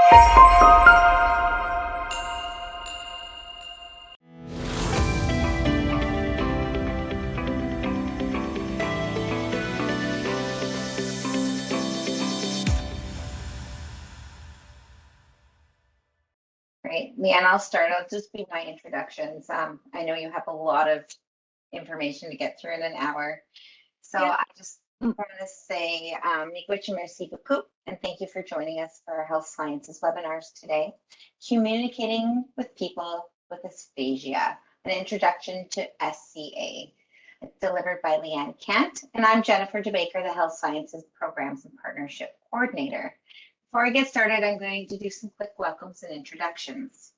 Great. Leanne, I'll start. I'll just be my introductions. I know you have a lot of information to get through in an hour. So I just want to say, miigwech merci beaucoup, and thank you for joining us for our health sciences webinars today. Communicating with people with aphasia, an introduction to SCA. It's delivered by Leanne Kent, and I'm Jennifer DeBaker, the Health Sciences Programs and Partnership Coordinator. Before I get started, I'm going to do some quick welcomes and introductions.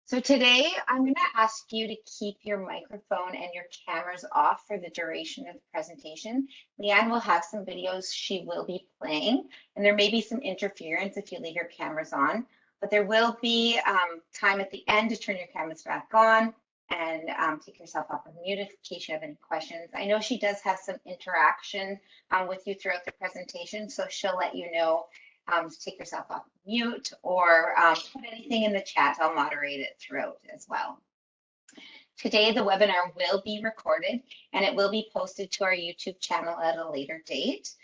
So today, I'm going to ask you to keep your microphone and your cameras off for the duration of the presentation. Leanne will have some videos she will be playing, and there may be some interference if you leave your cameras on, but there will be time at the end to turn your cameras back on and take yourself off of mute in case you have any questions. I know she does have some interaction with you throughout the presentation, so she'll let you know to take yourself off mute or put anything in the chat. I'll moderate it throughout as well. Today, the webinar will be recorded and it will be posted to our YouTube channel at a later date.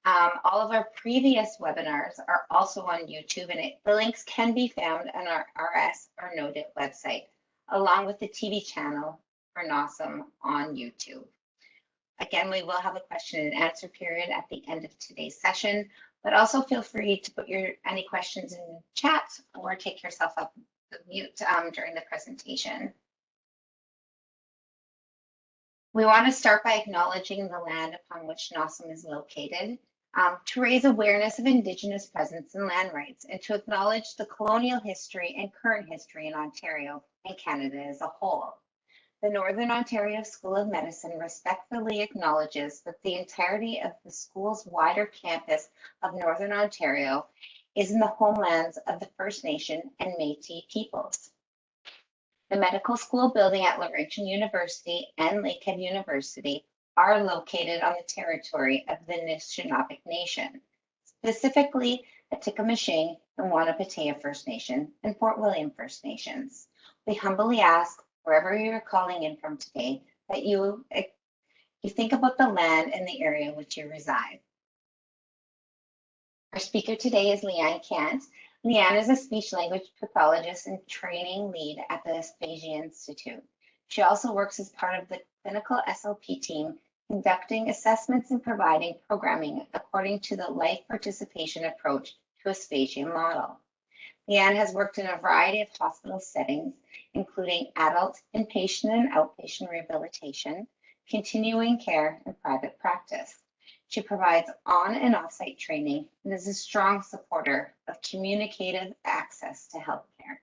All of our previous webinars are also on YouTube, and the links can be found on our RS or NoDit website, along with the TV channel for NOSM on YouTube. Again, we will have a question and answer period at the end of today's session, but also feel free to put any questions in the chat or take yourself off mute during the presentation. We want to start by acknowledging the land upon which NOSM is located, to raise awareness of Indigenous presence and land rights, and to acknowledge the colonial history and current history in Ontario and Canada as a whole. The Northern Ontario School of Medicine respectfully acknowledges that the entirety of the school's wider campus of Northern Ontario is in the homelands of the First Nation and Métis peoples. The medical school building at Laurentian University and Lakehead University are located on the territory of the Anishinaabe Nation, specifically the Tikamashin and Wanapatea First Nation and Fort William First Nations. We humbly ask, wherever you're calling in from today, that you think about the land and the area in which you reside. Our speaker today is Leanne Kent. Leanne is a speech language pathologist and training lead at the Aphasia Institute. She also works as part of the clinical SLP team, conducting assessments and providing programming according to the life participation approach to aphasia model. Leanne has worked in a variety of hospital settings, including adult, inpatient, and outpatient rehabilitation, continuing care, and private practice. She provides on and off-site training and is a strong supporter of communicative access to healthcare.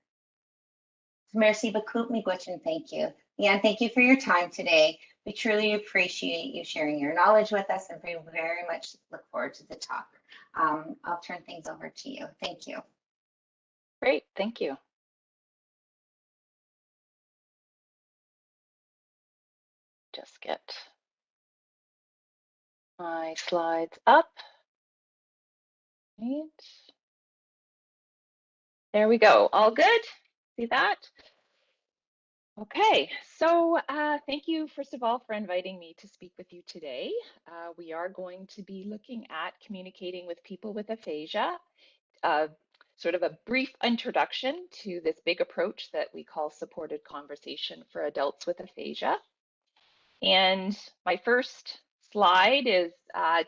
Merci beaucoup, miigwech, and thank you. Leanne, thank you for your time today. We truly appreciate you sharing your knowledge with us, and we very much look forward to the talk. I'll turn things over to you. Thank you. Great, thank you. Just get my slides up. Right. There we go, all good? See that? Okay, so thank you, first of all, for inviting me to speak with you today. We are going to be looking at communicating with people with aphasia, sort of a brief introduction to this big approach that we call supported conversation for adults with aphasia. And my first slide is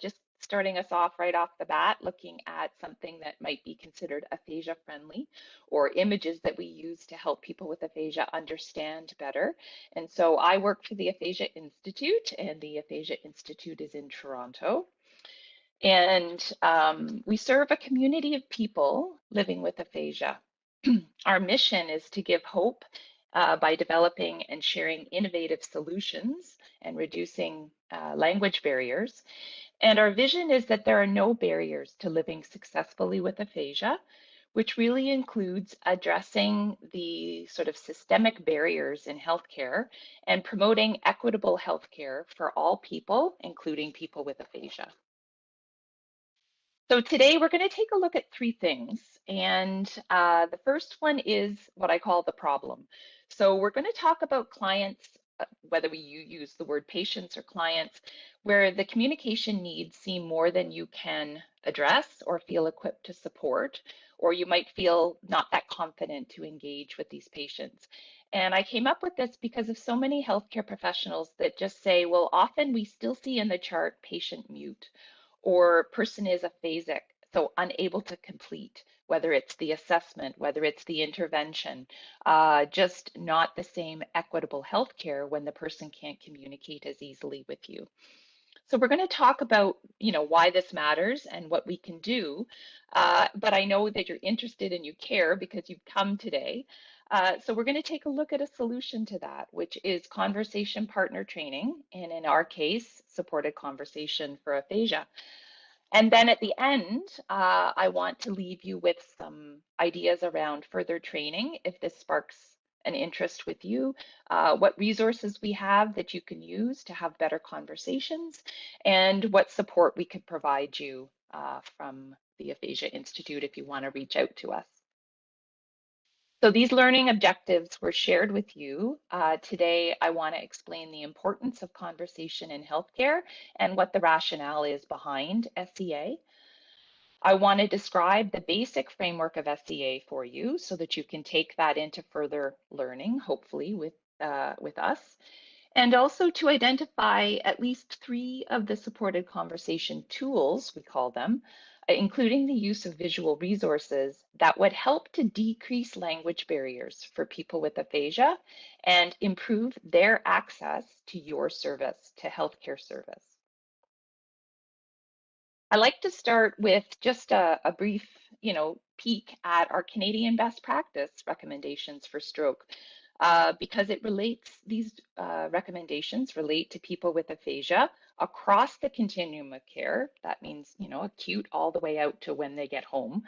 just starting us off right off the bat, looking at something that might be considered aphasia friendly, or images that we use to help people with aphasia understand better. And so I work for the Aphasia Institute, and the Aphasia Institute is in Toronto. And we serve a community of people living with aphasia. Our mission is to give hope by developing and sharing innovative solutions and reducing language barriers. And our vision is that there are no barriers to living successfully with aphasia, which really includes addressing the sort of systemic barriers in healthcare and promoting equitable healthcare for all people, including people with aphasia. So today we're going to take a look at three things. And the first one is what I call the problem. So we're going to talk about clients, whether you use the word patients or clients, where the communication needs seem more than you can address or feel equipped to support, or you might feel not that confident to engage with these patients. And I came up with this because of so many healthcare professionals that just say, well, often we still see in the chart patient mute or person is aphasic, so unable to complete, whether it's the assessment, whether it's the intervention, just not the same equitable healthcare when the person can't communicate as easily with you. So we're going to talk about, why this matters and what we can do. But I know that you're interested and you care because you've come today. So we're going to take a look at a solution to that, which is conversation partner training, and in our case, supported conversation for aphasia. And then at the end, I want to leave you with some ideas around further training if this sparks an interest with you, what resources we have that you can use to have better conversations, and what support we could provide you from the Aphasia Institute if you want to reach out to us. So these learning objectives were shared with you. Today, I want to explain the importance of conversation in healthcare and what the rationale is behind SCA. I want to describe the basic framework of SCA for you so that you can take that into further learning, hopefully with us, and also to identify at least three of the supported conversation tools, we call them, including the use of visual resources that would help to decrease language barriers for people with aphasia and improve their access to your service, to healthcare service. I like to start with just a brief, peek at our Canadian best practice recommendations for stroke, because these recommendations relate to people with aphasia across the continuum of care. That means, acute all the way out to when they get home.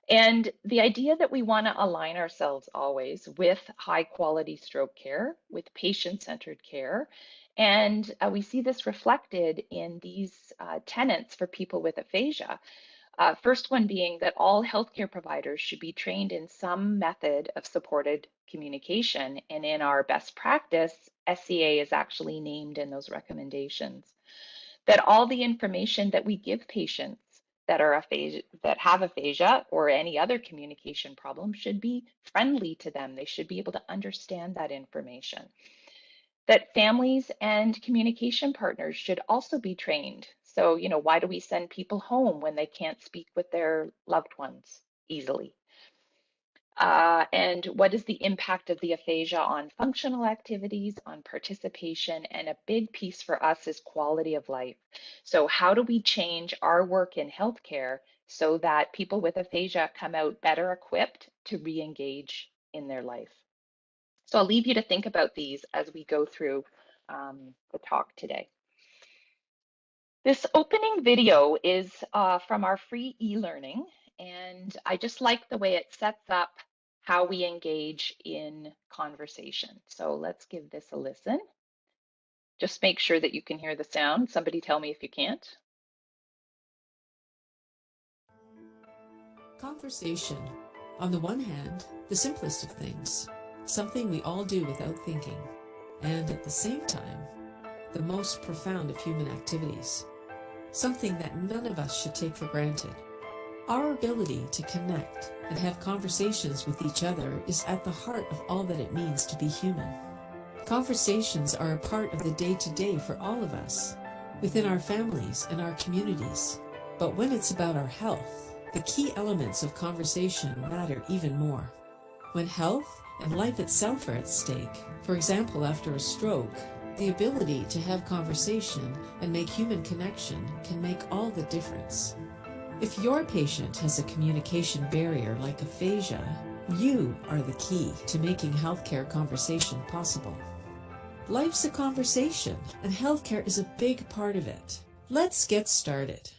And the idea that we want to align ourselves always with high quality stroke care, with patient-centered care. And we see this reflected in these tenets for people with aphasia. First one being that all healthcare providers should be trained in some method of supported communication. And in our best practice, SCA is actually named in those recommendations. That all the information that we give patients that have aphasia or any other communication problem should be friendly to them. They should be able to understand that information. That families and communication partners should also be trained. So, why do we send people home when they can't speak with their loved ones easily? And what is the impact of the aphasia on functional activities, on participation, and a big piece for us is quality of life. So how do we change our work in healthcare so that people with aphasia come out better equipped to re-engage in their life? So I'll leave you to think about these as we go through the talk today. This opening video is from our free e-learning, and I just like the way it sets up how we engage in conversation. So let's give this a listen. Just make sure that you can hear the sound. Somebody tell me if you can't. Conversation. On the one hand, the simplest of things, something we all do without thinking, and at the same time, the most profound of human activities, something that none of us should take for granted. Our ability to connect and have conversations with each other is at the heart of all that it means to be human. Conversations are a part of the day-to-day for all of us, within our families and our communities. But when it's about our health, the key elements of conversation matter even more. When health and life itself are at stake, for example after a stroke, the ability to have conversation and make human connection can make all the difference. If your patient has a communication barrier like aphasia, you are the key to making healthcare conversation possible. Life's a conversation, and healthcare is a big part of it. Let's get started.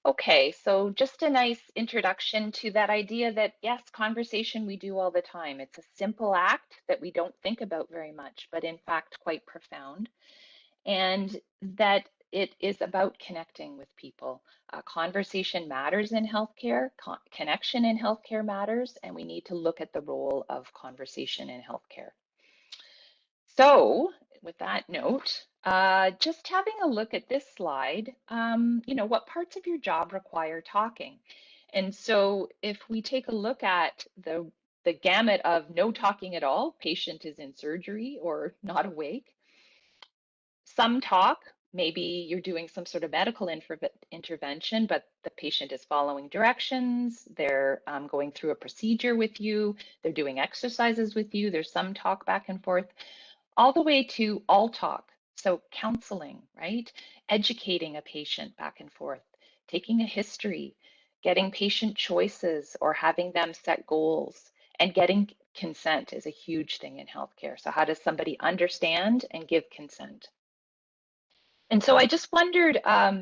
Okay, so just a nice introduction to that idea that yes, conversation we do all the time. It's a simple act that we don't think about very much, but in fact quite profound. And that it is about connecting with people. Conversation matters in healthcare, connection in healthcare matters, and we need to look at the role of conversation in healthcare. So with that note, just having a look at this slide, what parts of your job require talking? And so if we take a look at the gamut of no talking at all, patient is in surgery or not awake. Some talk, maybe you're doing some sort of medical intervention, but the patient is following directions, they're going through a procedure with you, they're doing exercises with you, there's some talk back and forth, all the way to all talk. So counseling, right? Educating a patient back and forth, taking a history, getting patient choices or having them set goals, and getting consent is a huge thing in healthcare. So how does somebody understand and give consent? And so I just wondered,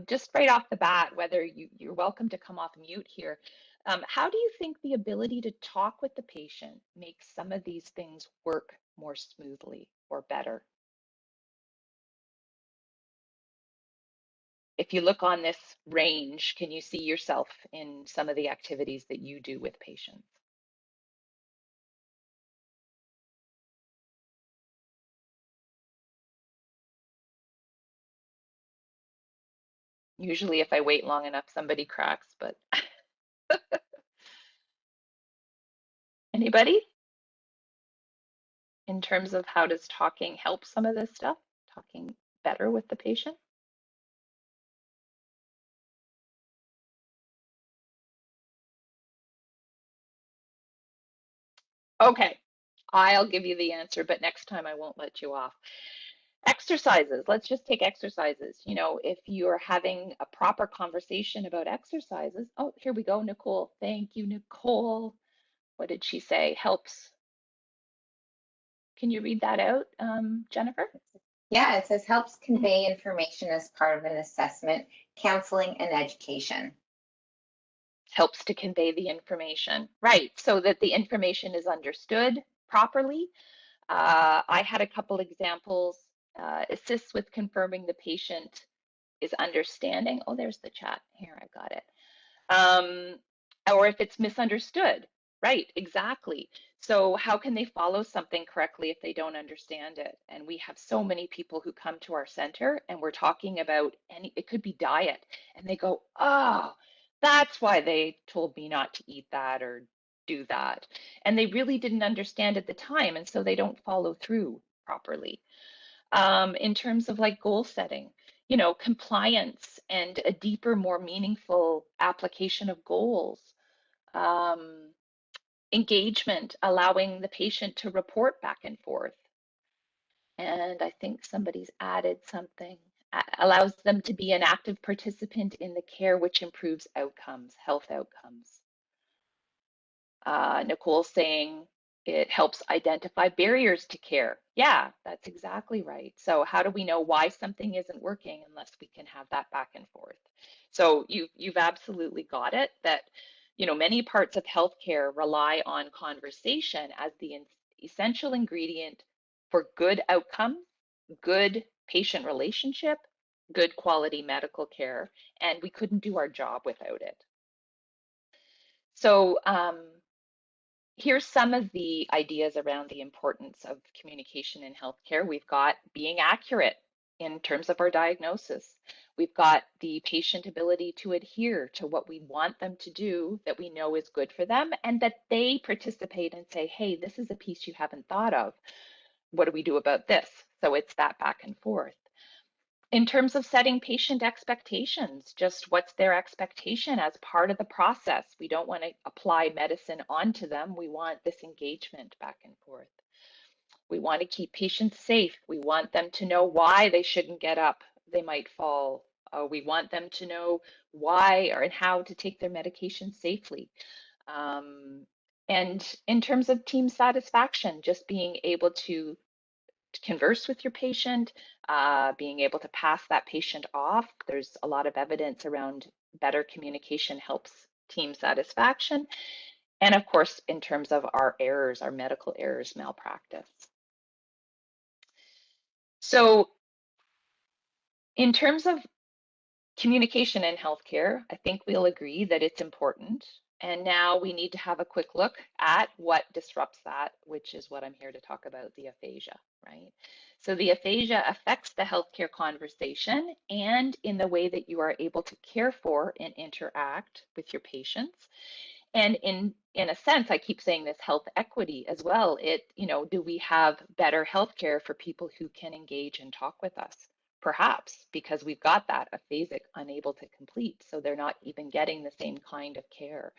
just right off the bat, whether you're welcome to come off mute here. How do you think the ability to talk with the patient makes some of these things work more smoothly or better? If you look on this range, can you see yourself in some of the activities that you do with patients? Usually if I wait long enough, somebody cracks, but anybody? In terms of how does talking help some of this stuff? Talking better with the patient? Okay, I'll give you the answer, but next time I won't let you off. Exercises, let's just take exercises. If you're having a proper conversation about exercises, oh, here we go, Nicole. Thank you, Nicole. What did she say? Helps. Can you read that out, Jennifer? Yeah, it says helps convey information as part of an assessment, counseling, and education. Helps to convey the information, right? So that the information is understood properly. I had a couple examples. Assists with confirming the patient is understanding. Oh, there's the chat. Here, I got it. Or if it's misunderstood, right? Exactly. So how can they follow something correctly if they don't understand it? And we have so many people who come to our center and we're talking about it could be diet, and they go, oh, that's why they told me not to eat that or do that. And they really didn't understand at the time, and so they don't follow through properly. In terms of like goal setting, compliance and a deeper, more meaningful application of goals. Um, Engagement, allowing the patient to report back and forth. And I think somebody's added something. Allows them to be an active participant in the care, which improves outcomes, health outcomes. Nicole's saying it helps identify barriers to care. Yeah, that's exactly right. So how do we know why something isn't working unless we can have that back and forth? So you've absolutely got it that many parts of healthcare rely on conversation as the essential ingredient for good outcomes, good patient relationship, good quality medical care, and we couldn't do our job without it. So here's some of the ideas around the importance of communication in healthcare. We've got being accurate in terms of our diagnosis. We've got the patient ability to adhere to what we want them to do that we know is good for them, and that they participate and say, hey, this is a piece you haven't thought of. What do we do about this? So it's that back and forth. In terms of setting patient expectations, just what's their expectation as part of the process? We don't want to apply medicine onto them. We want this engagement back and forth. We want to keep patients safe. We want them to know why they shouldn't get up. They might fall. We want them to know why and how to take their medication safely. And in terms of team satisfaction, just being able to converse with your patient, being able to pass that patient off. There's a lot of evidence around better communication helps team satisfaction. And of course, in terms of our errors, our medical errors, malpractice. So in terms of Communication in healthcare, I think we'll agree that it's important. And now we need to have a quick look at what disrupts that, which is what I'm here to talk about, the aphasia, right? So the aphasia affects the healthcare conversation and in the way that you are able to care for and interact with your patients. And in a sense, I keep saying this, health equity as well. Do we have better healthcare for people who can engage and talk with us? Perhaps because we've got that aphasic unable to complete, so they're not even getting the same kind of care.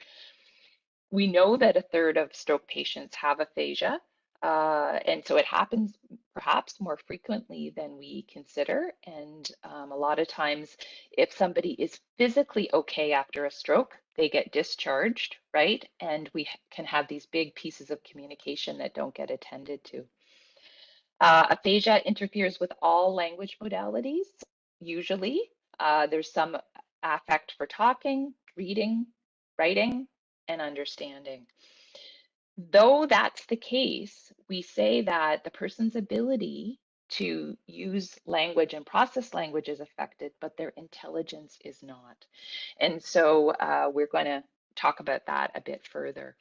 We know that a third of stroke patients have aphasia, and so it happens perhaps more frequently than we consider. And a lot of times, if somebody is physically okay after a stroke, they get discharged, right? And we can have these big pieces of communication that don't get attended to. Aphasia interferes with all language modalities, usually. There's some affect for talking, reading, writing, and understanding. Though that's the case, we say that the person's ability to use language and process language is affected, but their intelligence is not. And so we're going to talk about that a bit further.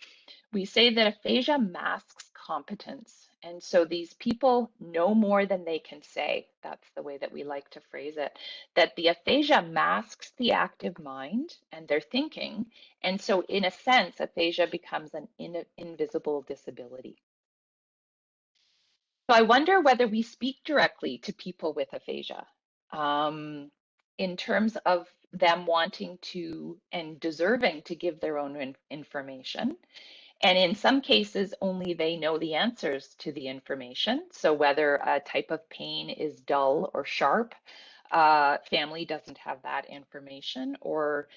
We say that aphasia masks competence. And so these people know more than they can say. That's the way that we like to phrase it. That the aphasia masks the active mind and their thinking. And so, in a sense, aphasia becomes an invisible disability. So, I wonder whether we speak directly to people with aphasia in terms of them wanting to and deserving to give their own information. And in some cases, only they know the answers to the information. So whether a type of pain is dull or sharp, family doesn't have that information, or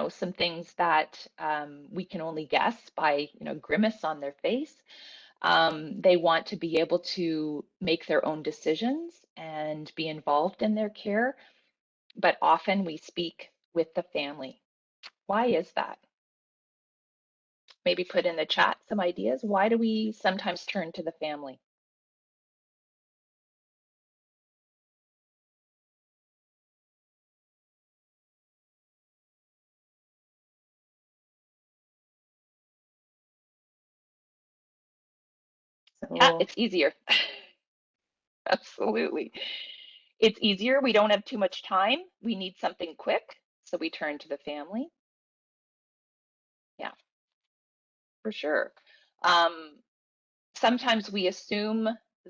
some things that we can only guess by grimace on their face. They want to be able to make their own decisions and be involved in their care, but often we speak with the family. Why is that? Maybe put in the chat some ideas. Why do we sometimes turn to the family? Yeah, So it's easier. Absolutely. It's easier. We don't have too much time. We need something quick. So we turn to the family. Yeah, for sure. Sometimes we assume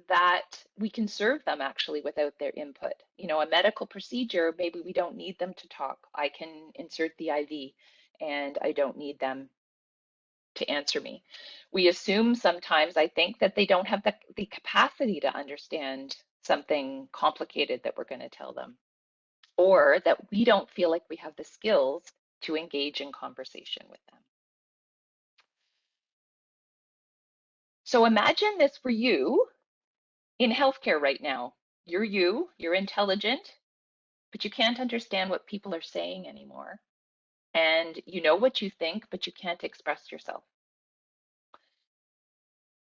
that we can serve them actually without their input. A medical procedure, maybe we don't need them to talk. I can insert the IV and I don't need them to answer me. We assume sometimes, I think, that they don't have the capacity to understand something complicated that we're going to tell them, or that we don't feel like we have the skills to engage in conversation with them. So imagine this for you in healthcare right now. You're intelligent, but you can't understand what people are saying anymore. And you know what you think, but you can't express yourself.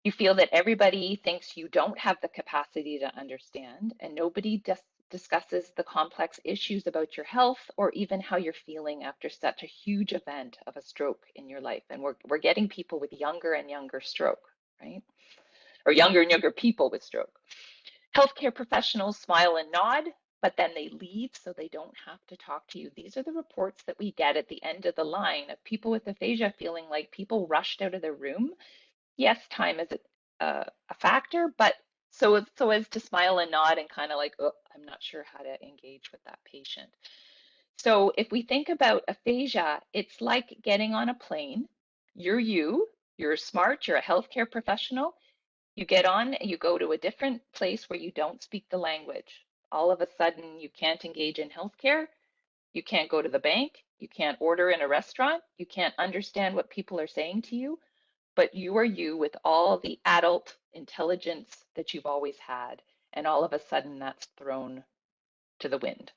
You feel that everybody thinks you don't have the capacity to understand, and nobody discusses the complex issues about your health or even how you're feeling after such a huge event of a stroke in your life. And we're getting people with younger and younger stroke, right? Or younger and younger people with stroke. Healthcare professionals smile and nod, but then they leave so they don't have to talk to you. These are the reports that we get at the end of the line of people with aphasia feeling like people rushed out of their room. Yes, time is a factor, but so as to smile and nod and kind of like, oh, I'm not sure how to engage with that patient. So if we think about aphasia, it's like getting on a plane. You're smart, you're a healthcare professional. You get on and you go to a different place where you don't speak the language. All of a sudden, you can't engage in healthcare. You can't go to the bank. You can't order in a restaurant. You can't understand what people are saying to you, but you are you with all the adult intelligence that you've always had. And all of a sudden, that's thrown to the wind.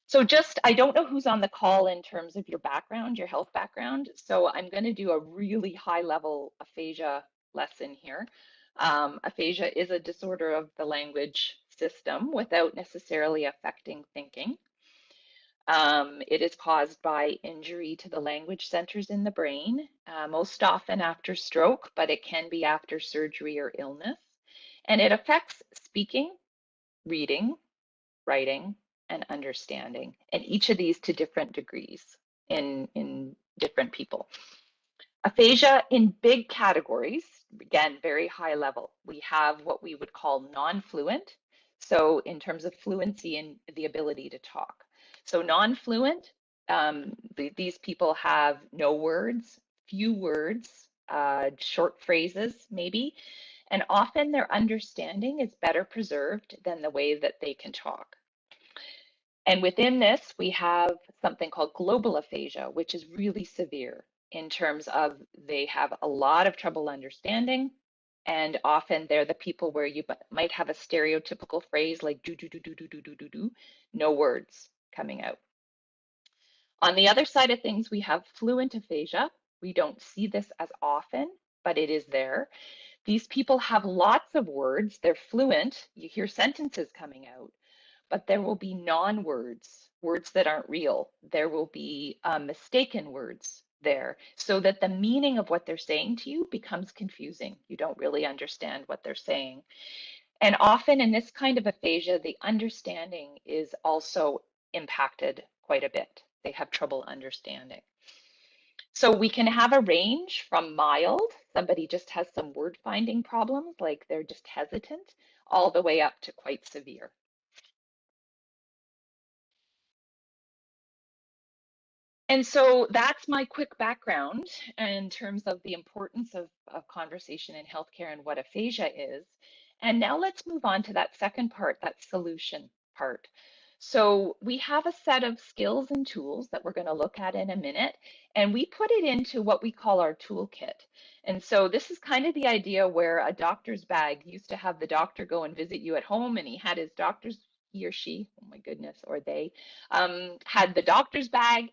So I don't know who's on the call in terms of your background, your health background. So I'm going to do a really high level aphasia lesson here. Aphasia is a disorder of the language system without necessarily affecting thinking. It is caused by injury to the language centers in the brain, most often after stroke, but it can be after surgery or illness. And it affects speaking, reading, writing, and understanding, and each of these to different degrees in different people. Aphasia in big categories, again, very high level. We have what we would call non-fluent. So in terms of fluency and the ability to talk. So non-fluent, these people have no words, few words, short phrases maybe, and often their understanding is better preserved than the way that they can talk. And within this, we have something called global aphasia, which is really severe in terms of they have a lot of trouble understanding. And often they're the people where you might have a stereotypical phrase like do, do, do, do, do, do, do, do, do, no words coming out. On the other side of things, we have fluent aphasia. We don't see this as often, but it is there. These people have lots of words. They're fluent. You hear sentences coming out, but there will be non-words, words that aren't real. There will be mistaken words there, so that the meaning of what they're saying to you becomes confusing. You don't really understand what they're saying. And often in this kind of aphasia, the understanding is also impacted quite a bit. They have trouble understanding. So we can have a range from mild, somebody just has some word finding problems, like they're just hesitant, all the way up to quite severe. And so that's my quick background in terms of the importance of conversation in healthcare and what aphasia is. And now let's move on to that second part, that solution part. So we have a set of skills and tools that we're going to look at in a minute, and we put it into what we call our toolkit. And so this is kind of the idea where a doctor's bag used to have the doctor go and visit you at home, and he had his doctor's, he or she, oh my goodness, or they, had the doctor's bag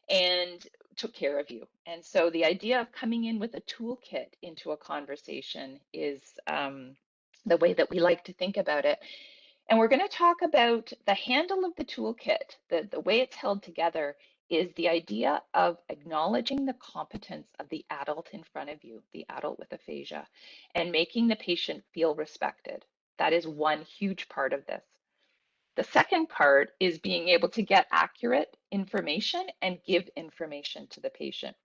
and took care of you. And so the idea of coming in with a toolkit into a conversation is the way that we like to think about it. And we're going to talk about the handle of the toolkit, the way it's held together is the idea of acknowledging the competence of the adult in front of you, the adult with aphasia, and making the patient feel respected. That is one huge part of this. The second part is being able to get accurate information and give information to the patient.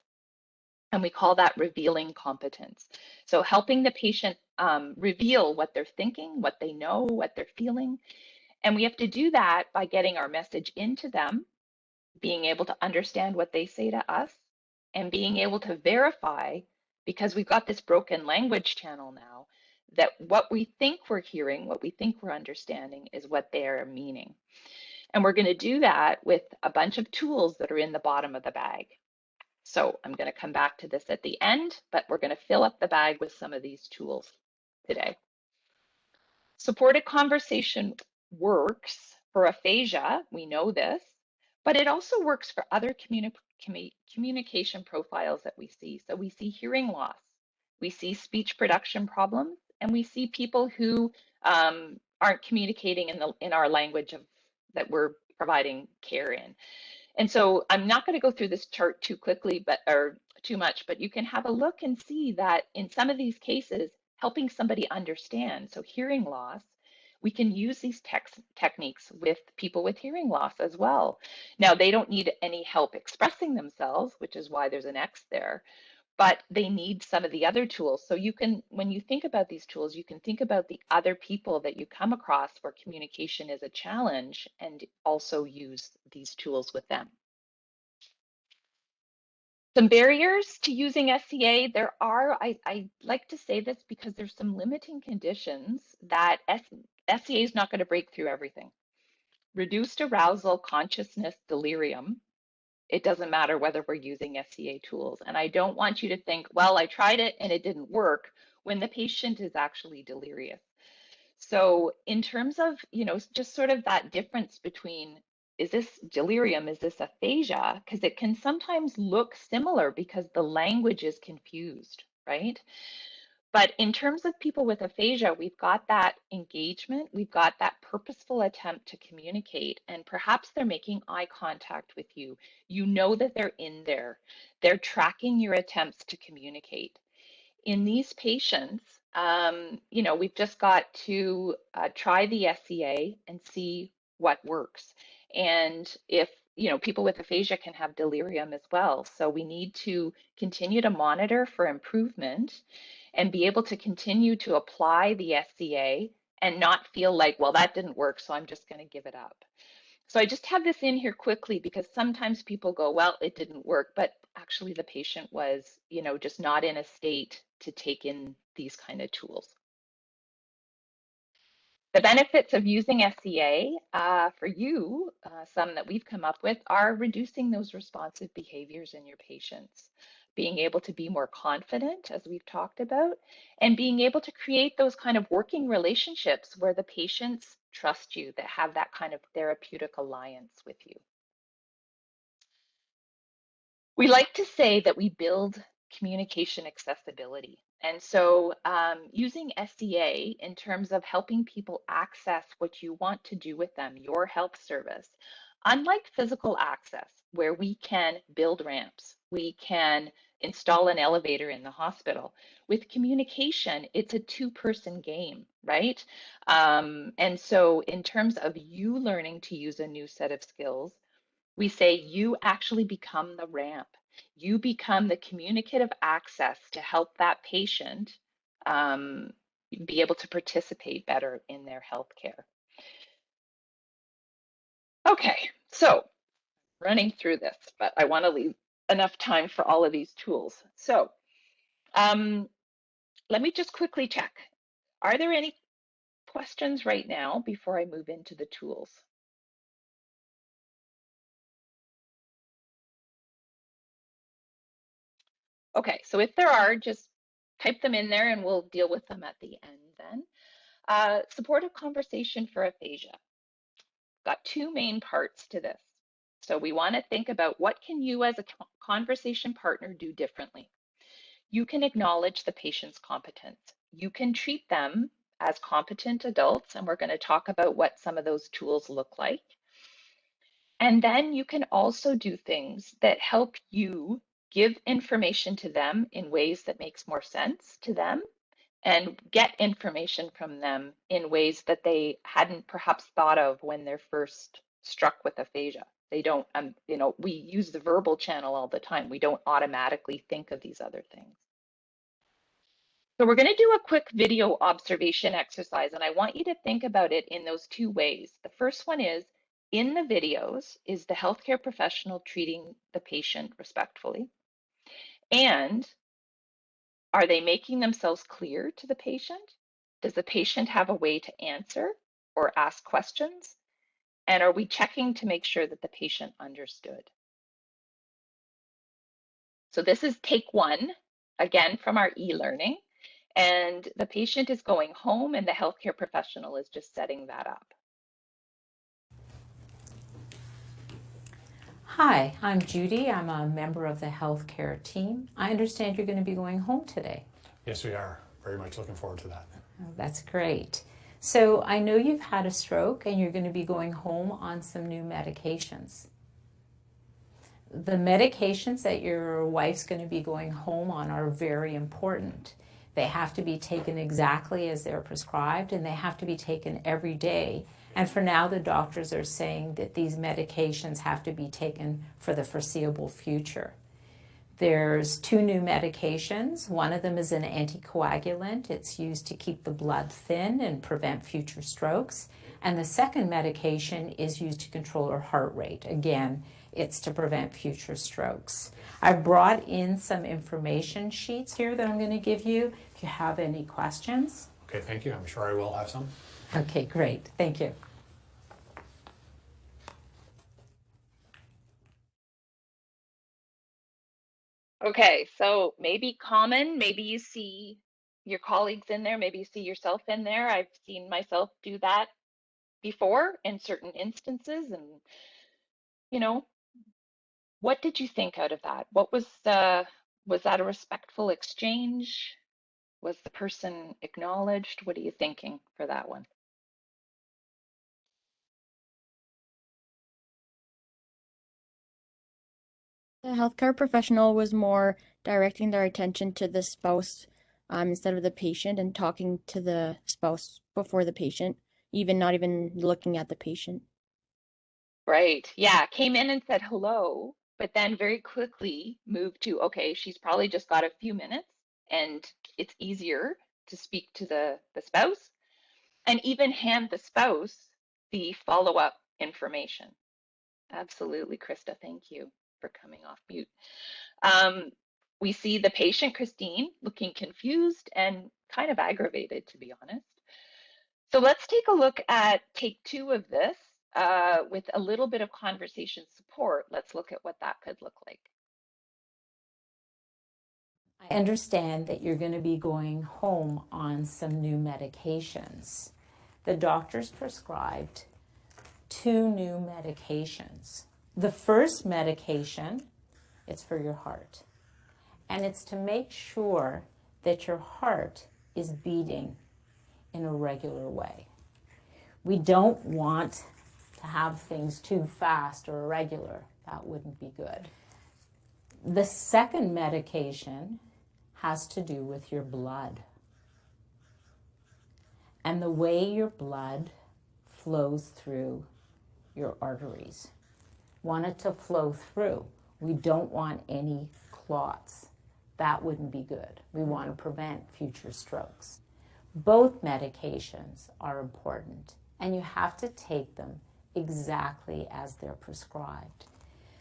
And we call that revealing competence. So helping the patient reveal what they're thinking, what they know, what they're feeling. And we have to do that by getting our message into them, being able to understand what they say to us, and being able to verify, because we've got this broken language channel now, that what we think we're hearing, what we think we're understanding is what they're meaning. And we're going to do that with a bunch of tools that are in the bottom of the bag. So I'm going to come back to this at the end, but we're going to fill up the bag with some of these tools today. Supported conversation works for aphasia, we know this, but it also works for other communication profiles that we see. So we see hearing loss, we see speech production problems, and we see people who aren't communicating in our language that we're providing care in. And so I'm not going to go through this chart too quickly, or too much, but you can have a look and see that in some of these cases, helping somebody understand, so hearing loss, we can use these techniques with people with hearing loss as well. Now, they don't need any help expressing themselves, which is why there's an X there, but they need some of the other tools. So you can, when you think about these tools, you can think about the other people that you come across where communication is a challenge and also use these tools with them. Some barriers to using SCA, there are, I like to say this because there's some limiting conditions that SCA is not going to break through everything. Reduced arousal, consciousness, delirium, it doesn't matter whether we're using SCA tools. And I don't want you to think, well, I tried it and it didn't work, when the patient is actually delirious. So in terms of, just sort of that difference between, is this delirium, is this aphasia? Because it can sometimes look similar because the language is confused, right? But in terms of people with aphasia, we've got that engagement, we've got that purposeful attempt to communicate, and perhaps they're making eye contact with you. You know that they're in there. They're tracking your attempts to communicate. In these patients, we've just got to try the SCA and see what works. And if, people with aphasia can have delirium as well. So we need to continue to monitor for improvement and be able to continue to apply the SCA and not feel like, well, that didn't work, so I'm just going to give it up. So I just have this in here quickly because sometimes people go, well, it didn't work, but actually the patient was, just not in a state to take in these kind of tools. The benefits of using SCA for you, some that we've come up with, are reducing those responsive behaviors in your patients, being able to be more confident, as we've talked about, and being able to create those kind of working relationships where the patients trust you, that have that kind of therapeutic alliance with you. We like to say that we build communication accessibility. And so using SCA in terms of helping people access what you want to do with them, your health service, unlike physical access, where we can build ramps, we can install an elevator in the hospital. With communication, it's a two-person game, right? And so in terms of you learning to use a new set of skills, we say you actually become the ramp. You become the communicative access to help that patient be able to participate better in their healthcare. Okay, so running through this, but I want to leave enough time for all of these tools. So let me just quickly check. Are there any questions right now before I move into the tools? Okay, so if there are, just type them in there and we'll deal with them at the end then. Supportive conversation for aphasia. Got two main parts to this. So we want to think about what can you as a conversation partner do differently. You can acknowledge the patient's competence. You can treat them as competent adults, and we're going to talk about what some of those tools look like. And then you can also do things that help you give information to them in ways that makes more sense to them and get information from them in ways that they hadn't perhaps thought of when they're first struck with aphasia. They don't, we use the verbal channel all the time. We don't automatically think of these other things. So we're going to do a quick video observation exercise, and I want you to think about it in those two ways. The first one is, in the videos, is the healthcare professional treating the patient respectfully? And are they making themselves clear to the patient? Does the patient have a way to answer or ask questions? And are we checking to make sure that the patient understood? So this is take one, again, from our e-learning. And the patient is going home and the healthcare professional is just setting that up. Hi, I'm Judy. I'm a member of the healthcare team. I understand you're going to be going home today. Yes, we are. Very much looking forward to that. Oh, that's great. So I know you've had a stroke and you're going to be going home on some new medications. The medications that your wife's going to be going home on are very important. They have to be taken exactly as they're prescribed, and they have to be taken every day. And for now, the doctors are saying that these medications have to be taken for the foreseeable future. There's two new medications. One of them is an anticoagulant. It's used to keep the blood thin and prevent future strokes. And the second medication is used to control her heart rate. Again, it's to prevent future strokes. I've brought in some information sheets here that I'm going to give you if you have any questions. Okay, thank you. I'm sure I will have some. Okay, great. Thank you. Okay, so maybe common, maybe you see your colleagues in there, maybe you see yourself in there. I've seen myself do that before in certain instances. And, what did you think out of that? Was that a respectful exchange? Was the person acknowledged? What are you thinking for that one? The healthcare professional was more directing their attention to the spouse instead of the patient and talking to the spouse before the patient, even not even looking at the patient. Right. Yeah. Came in and said hello, but then very quickly moved to, okay, she's probably just got a few minutes and it's easier to speak to the spouse and even hand the spouse the follow-up information. Absolutely, Krista. Thank you for coming off mute. We see the patient, Christine, looking confused and kind of aggravated, to be honest. So let's take a look at take 2 of this with a little bit of conversation support. Let's look at what that could look like. I understand that you're going to be going home on some new medications. The doctor's prescribed 2 new medications. The first medication, it's for your heart. And it's to make sure that your heart is beating in a regular way. We don't want to have things too fast or irregular. That wouldn't be good. The second medication has to do with your blood and the way your blood flows through your arteries. Want it to flow through. We don't want any clots. That wouldn't be good. We want to prevent future strokes. Both medications are important, and you have to take them exactly as they're prescribed.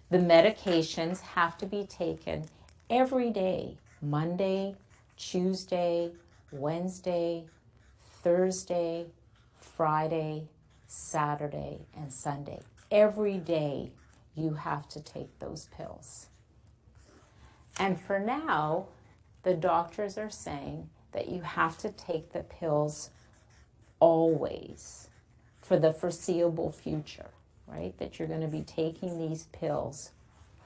The medications have to be taken every day, Monday, Tuesday, Wednesday, Thursday, Friday, Saturday, and Sunday. Every day you have to take those pills. And for now, the doctors are saying that you have to take the pills always for the foreseeable future, right? That you're going to be taking these pills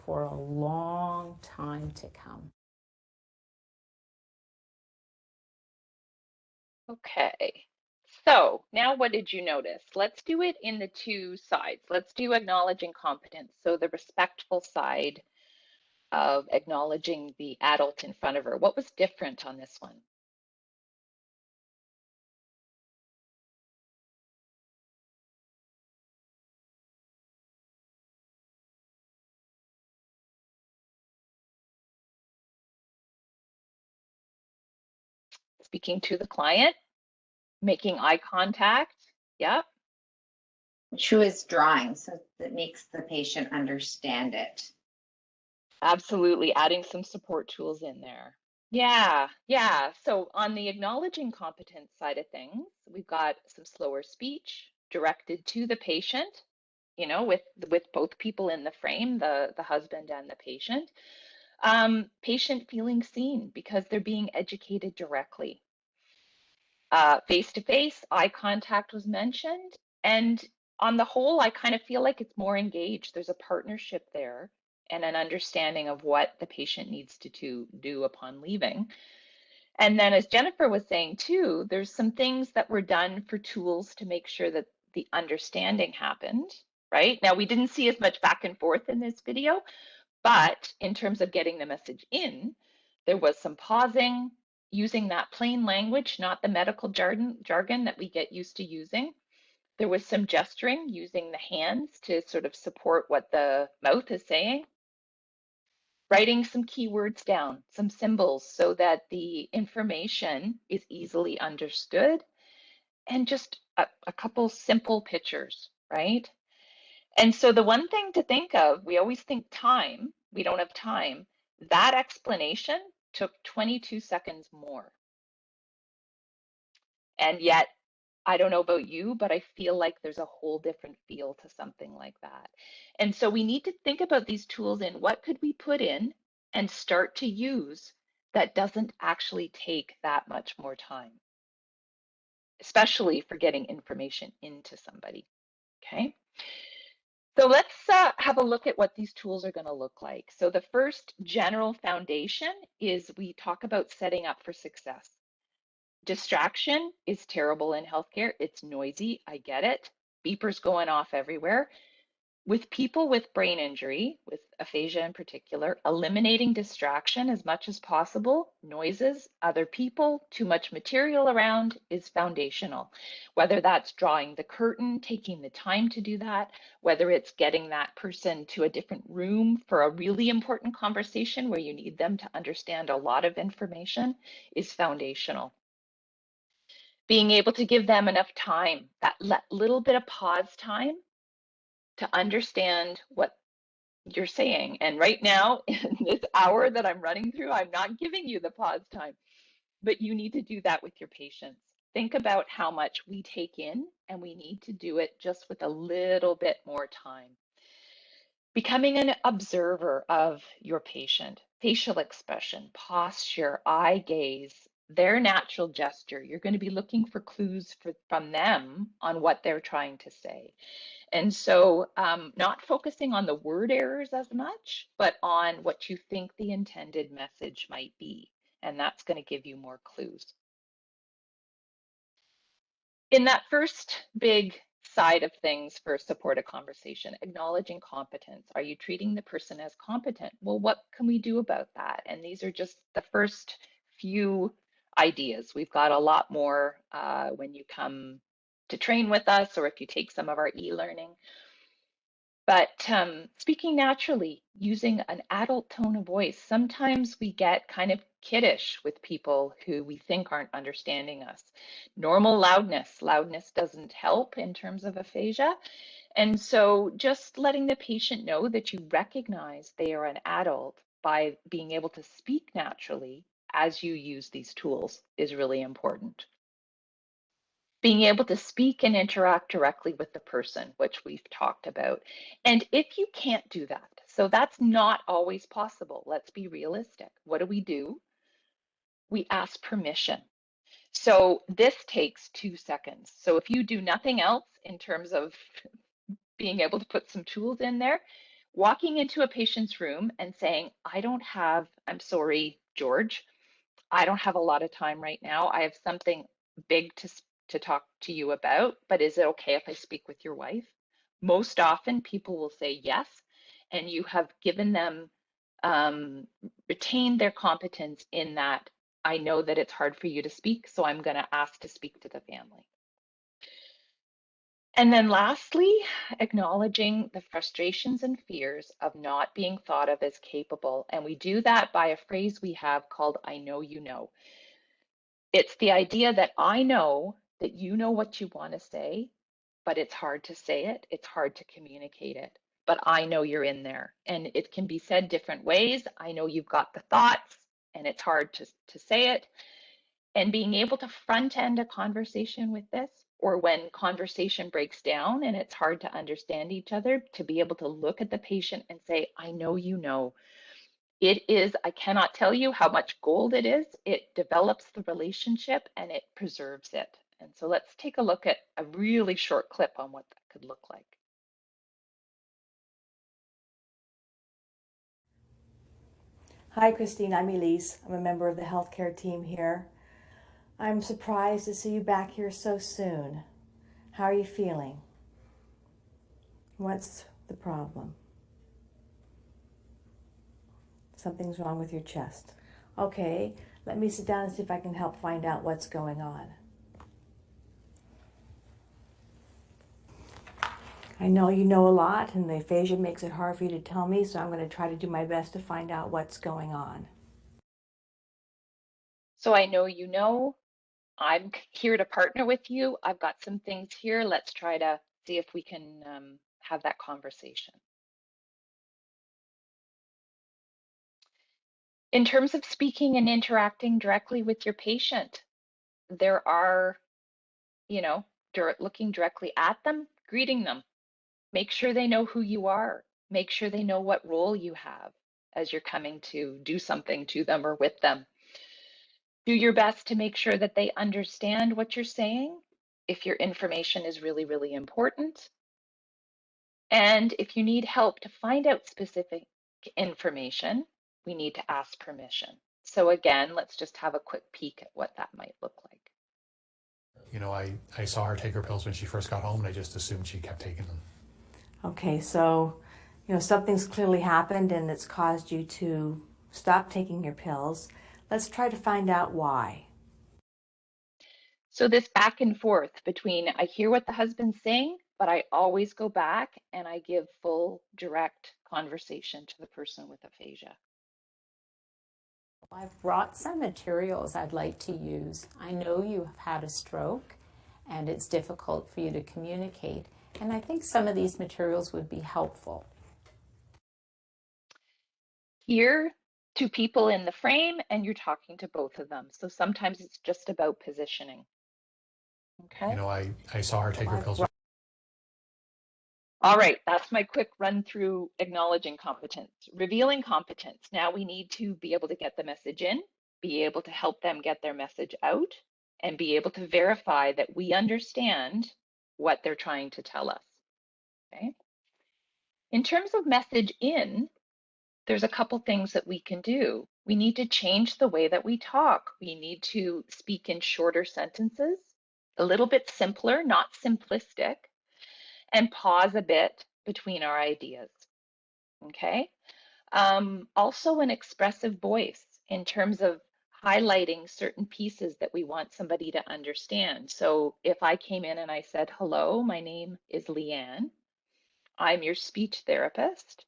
for a long time to come. Okay. So now what did you notice? Let's do it in the 2 sides. Let's do acknowledging competence. So the respectful side of acknowledging the adult in front of her. What was different on this one? Speaking to the client, making eye contact. Yep. She was drawing, so that makes the patient understand it. Absolutely. Adding some support tools in there. Yeah, yeah. So on the acknowledging competence side of things, we've got some slower speech directed to the patient, you know, with both people in the frame, the husband and the patient. Patient feeling seen because they're being educated directly. Face-to-face, eye contact was mentioned. And on the whole, I kind of feel like it's more engaged. There's a partnership there and an understanding of what the patient needs to do upon leaving. And then as Jennifer was saying too, there's some things that were done for tools to make sure that the understanding happened, right? Now, we didn't see as much back and forth in this video, but in terms of getting the message in, there was some pausing, using that plain language, not the medical jargon that we get used to using. There was some gesturing, using the hands to sort of support what the mouth is saying. Writing some keywords down, some symbols, so that the information is easily understood, and just a couple simple pictures, right? And so the one thing to think of, we always think time, we don't have time. That explanation took 22 seconds more. And yet, I don't know about you, but I feel like there's a whole different feel to something like that. And so we need to think about these tools in what could we put in and start to use that doesn't actually take that much more time, especially for getting information into somebody, okay? So let's have a look at what these tools are going to look like. So the first general foundation is we talk about setting up for success. Distraction is terrible in healthcare. It's noisy. I get it. Beepers going off everywhere. With people with brain injury, with aphasia in particular, eliminating distraction as much as possible, noises, other people, too much material around is foundational. Whether that's drawing the curtain, taking the time to do that, whether it's getting that person to a different room for a really important conversation where you need them to understand a lot of information is foundational. Being able to give them enough time, that little bit of pause time to understand what you're saying. And right now, in this hour that I'm running through, I'm not giving you the pause time, but you need to do that with your patients. Think about how much we take in, and we need to do it just with a little bit more time. Becoming an observer of your patient, facial expression, posture, eye gaze, their natural gesture. You're going to be looking for clues from them on what they're trying to say. And so not focusing on the word errors as much, but on what you think the intended message might be. And that's going to give you more clues. In that first big side of things for supportive conversation, acknowledging competence. Are you treating the person as competent? Well, what can we do about that? And these are just the first few ideas. We've got a lot more when you come to train with us, or if you take some of our e-learning. But speaking naturally, using an adult tone of voice, sometimes we get kind of kiddish with people who we think aren't understanding us. Normal loudness doesn't help in terms of aphasia. And so just letting the patient know that you recognize they are an adult by being able to speak naturally as you use these tools is really important. Being able to speak and interact directly with the person, which we've talked about. And if you can't do that, so that's not always possible, let's be realistic. What do? We ask permission. So this takes 2 seconds. So if you do nothing else in terms of being able to put some tools in there, walking into a patient's room and saying, I'm sorry, George, I don't have a lot of time right now. I have something big to talk to you about, but is it okay if I speak with your wife? Most often people will say yes, and you have given them, retained their competence in that. I know that it's hard for you to speak, so I'm going to ask to speak to the family. And then lastly, acknowledging the frustrations and fears of not being thought of as capable. And we do that by a phrase we have called, I know you know. It's the idea that I know that you know what you want to say, but it's hard to say it. It's hard to communicate it. But I know you're in there, and it can be said different ways. I know you've got the thoughts, and it's hard to say it. And being able to front end a conversation with this, or when conversation breaks down and it's hard to understand each other, to be able to look at the patient and say, I know you know. It is, I cannot tell you how much gold it is. It develops the relationship and it preserves it. And so let's take a look at a really short clip on what that could look like. Hi, Christine. I'm Elise. I'm a member of the healthcare team here. I'm surprised to see you back here so soon. How are you feeling? What's the problem? Something's wrong with your chest. Okay, let me sit down and see if I can help find out what's going on. I know you know a lot, and the aphasia makes it hard for you to tell me, so I'm going to try to do my best to find out what's going on. So I know you know, I'm here to partner with you. I've got some things here. Let's try to see if we can have that conversation. In terms of speaking and interacting directly with your patient, there are, looking directly at them, greeting them. Make sure they know who you are. Make sure they know what role you have as you're coming to do something to them or with them. Do your best to make sure that they understand what you're saying if your information is really, really important. And if you need help to find out specific information, we need to ask permission. So again, let's just have a quick peek at what that might look like. You know, I saw her take her pills when she first got home, and I just assumed she kept taking them. Okay, so, something's clearly happened and it's caused you to stop taking your pills. Let's try to find out why. So this back and forth between I hear what the husband's saying, but I always go back and I give full direct conversation to the person with aphasia. I've brought some materials I'd like to use. I know you have had a stroke and it's difficult for you to communicate, and I think some of these materials would be helpful. Here, two people in the frame and you're talking to both of them. So sometimes it's just about positioning. Okay. You know, I saw her take her pills. All right, that's my quick run through acknowledging competence. Revealing competence. Now we need to be able to get the message in, be able to help them get their message out, and be able to verify that we understand what they're trying to tell us. Okay. In terms of message in, there's a couple things that we can do. We need to change the way that we talk. We need to speak in shorter sentences, a little bit simpler, not simplistic, and pause a bit between our ideas. Okay. Also an expressive voice in terms of highlighting certain pieces that we want somebody to understand. So if I came in and I said, hello, my name is Leanne. I'm your speech therapist.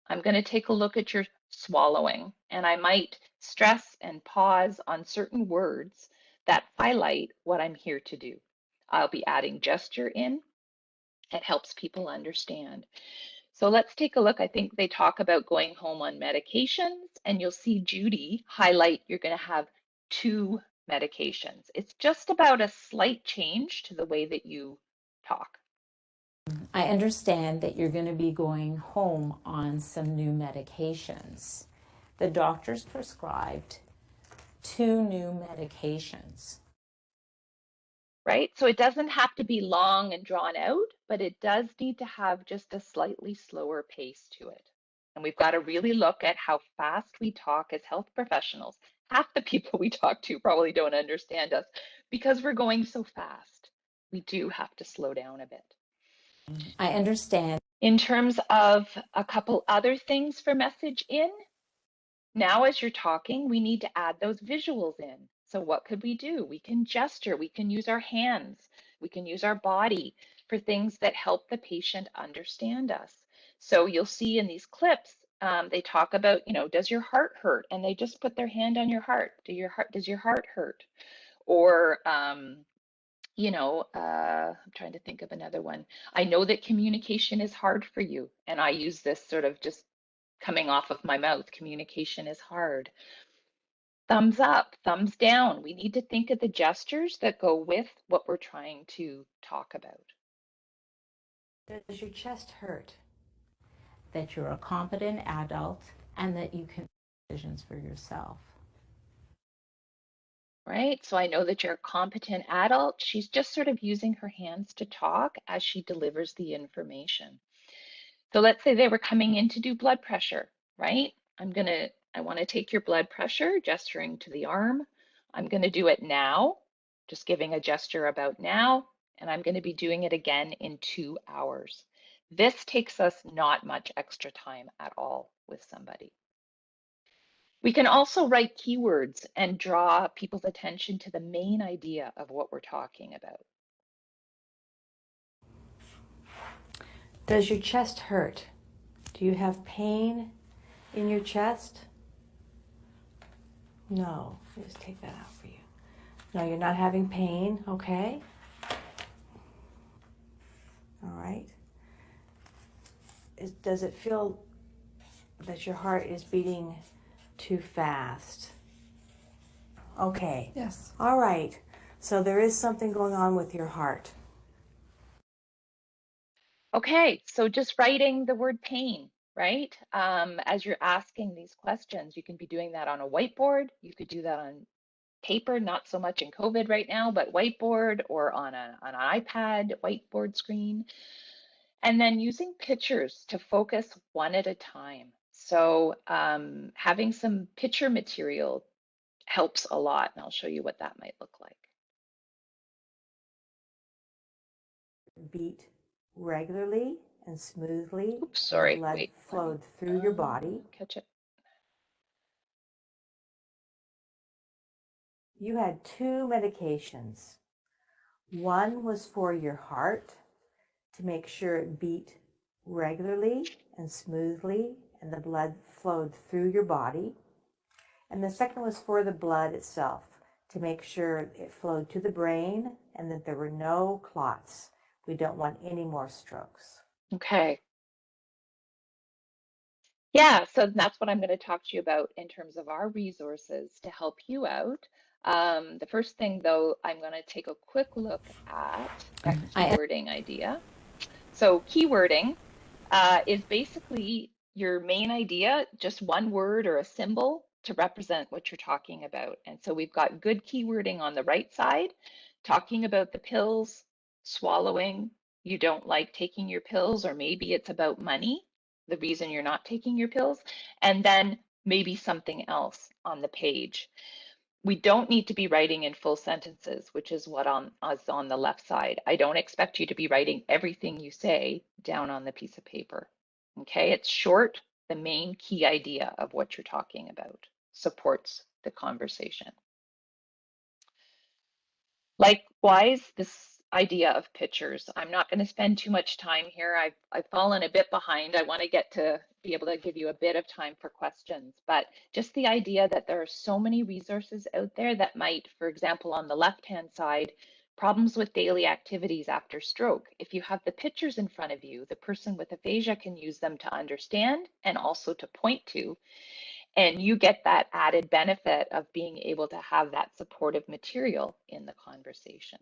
I'm going to take a look at your swallowing, and I might stress and pause on certain words that highlight what I'm here to do. I'll be adding gesture in. It helps people understand. So let's take a look. I think they talk about going home on medications, and you'll see Judy highlight you're going to have 2 medications. It's just about a slight change to the way that you talk. I understand that you're going to be going home on some new medications. The doctor's prescribed 2 new medications. Right? So it doesn't have to be long and drawn out, but it does need to have just a slightly slower pace to it. And we've got to really look at how fast we talk as health professionals. Half the people we talk to probably don't understand us because we're going so fast. We do have to slow down a bit. I understand. In terms of a couple other things for message in, now as you're talking, we need to add those visuals in. So what could we do? We can gesture, we can use our hands, we can use our body for things that help the patient understand us. So you'll see in these clips, they talk about, does your heart hurt? And they just put their hand on your heart. Does your heart hurt? Or, I'm trying to think of another one. I know that communication is hard for you. And I use this sort of just coming off of my mouth. Communication is hard. Thumbs up, thumbs down. We need to think of the gestures that go with what we're trying to talk about. Does your chest hurt? That you're a competent adult and that you can make decisions for yourself. Right? So I know that you're a competent adult. She's just sort of using her hands to talk as she delivers the information. So let's say they were coming in to do blood pressure, right? I want to take your blood pressure, gesturing to the arm. I'm going to do it now, just giving a gesture about now, and I'm going to be doing it again in 2 hours. This takes us not much extra time at all with somebody. We can also write keywords and draw people's attention to the main idea of what we're talking about. Does your chest hurt? Do you have pain in your chest? No. Let me just take that out for you. No, you're not having pain, okay? All right. Does it feel that your heart is beating too fast? Okay. Yes. All right. So there is something going on with your heart. Okay, so just writing the word pain, right? As you're asking these questions, you can be doing that on a whiteboard. You could do that on paper, not so much in COVID right now, but whiteboard or on an iPad whiteboard screen. And then using pictures to focus one at a time. So having some picture material helps a lot, and I'll show you what that might look like. beat regularly and smoothly, Oops, and the sorry. blood Wait, flowed through your body. catch it. You had 2 medications. One was for your heart to make sure it beat regularly and smoothly, and the blood flowed through your body. And the second was for the blood itself, to make sure it flowed to the brain and that there were no clots. We don't want any more strokes. Okay. Yeah, so that's what I'm going to talk to you about in terms of our resources to help you out. The first thing, though, I'm going to take a quick look at that keywording idea. So keywording is basically your main idea, just one word or a symbol to represent what you're talking about. And so we've got good keywording on the right side, talking about the pills, swallowing, you don't like taking your pills, or maybe it's about money, the reason you're not taking your pills, and then maybe something else on the page. We don't need to be writing in full sentences, which is what is on the left side. I don't expect you to be writing everything you say down on the piece of paper. Okay, it's short. The main key idea of what you're talking about supports the conversation. Likewise, this idea of pictures. I'm not going to spend too much time here. I've fallen a bit behind. I want to get to be able to give you a bit of time for questions, but just the idea that there are so many resources out there that might, for example, on the left-hand side, problems with daily activities after stroke. If you have the pictures in front of you, the person with aphasia can use them to understand and also to point to. And you get that added benefit of being able to have that supportive material in the conversation.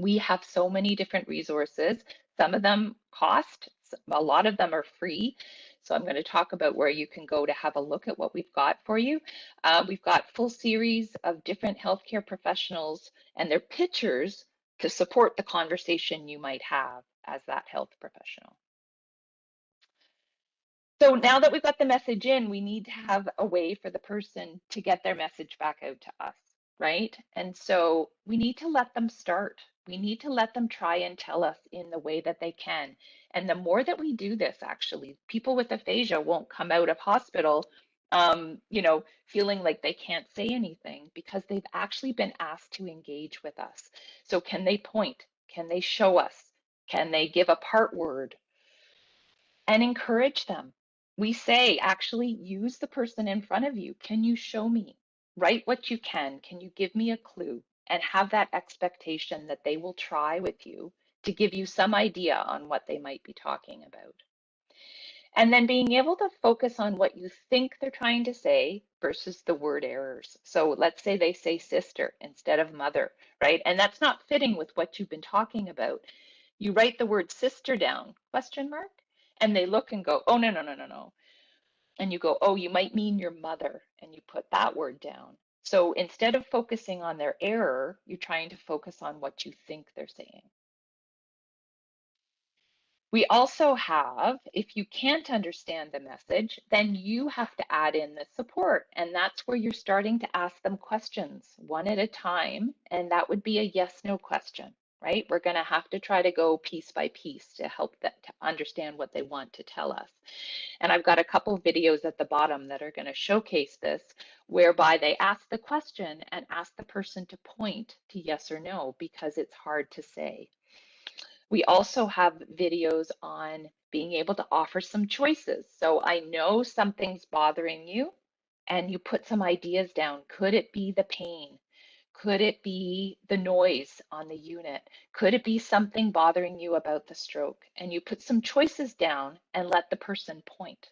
We have so many different resources. Some of them cost, a lot of them are free. So I'm going to talk about where you can go to have a look at what we've got for you. We've got full series of different healthcare professionals and their pictures to support the conversation you might have as that health professional. So now that we've got the message in, we need to have a way for the person to get their message back out to us, right? And so we need to let them start. We need to let them try and tell us in the way that they can. And the more that we do this, actually, people with aphasia won't come out of hospital, feeling like they can't say anything because they've actually been asked to engage with us. So can they point? Can they show us? Can they give a part word? And encourage them. We say, actually, use the person in front of you. Can you show me? Write what you can. Can you give me a clue? And have that expectation that they will try with you to give you some idea on what they might be talking about. And then being able to focus on what you think they're trying to say versus the word errors. So let's say they say sister instead of mother, right? And that's not fitting with what you've been talking about. You write the word sister down, question mark, and they look and go, oh, no, no, no, no, no. And you go, oh, you might mean your mother, and you put that word down. So instead of focusing on their error, you're trying to focus on what you think they're saying. We also have, if you can't understand the message, then you have to add in the support. And that's where you're starting to ask them questions one at a time. And that would be a yes/no question, right? We're going to have to try to go piece by piece to help them to understand what they want to tell us. And I've got a couple videos at the bottom that are going to showcase this, whereby they ask the question and ask the person to point to yes or no, because it's hard to say. We also have videos on being able to offer some choices. So I know something's bothering you and you put some ideas down. Could it be the pain? Could it be the noise on the unit? Could it be something bothering you about the stroke? And you put some choices down and let the person point.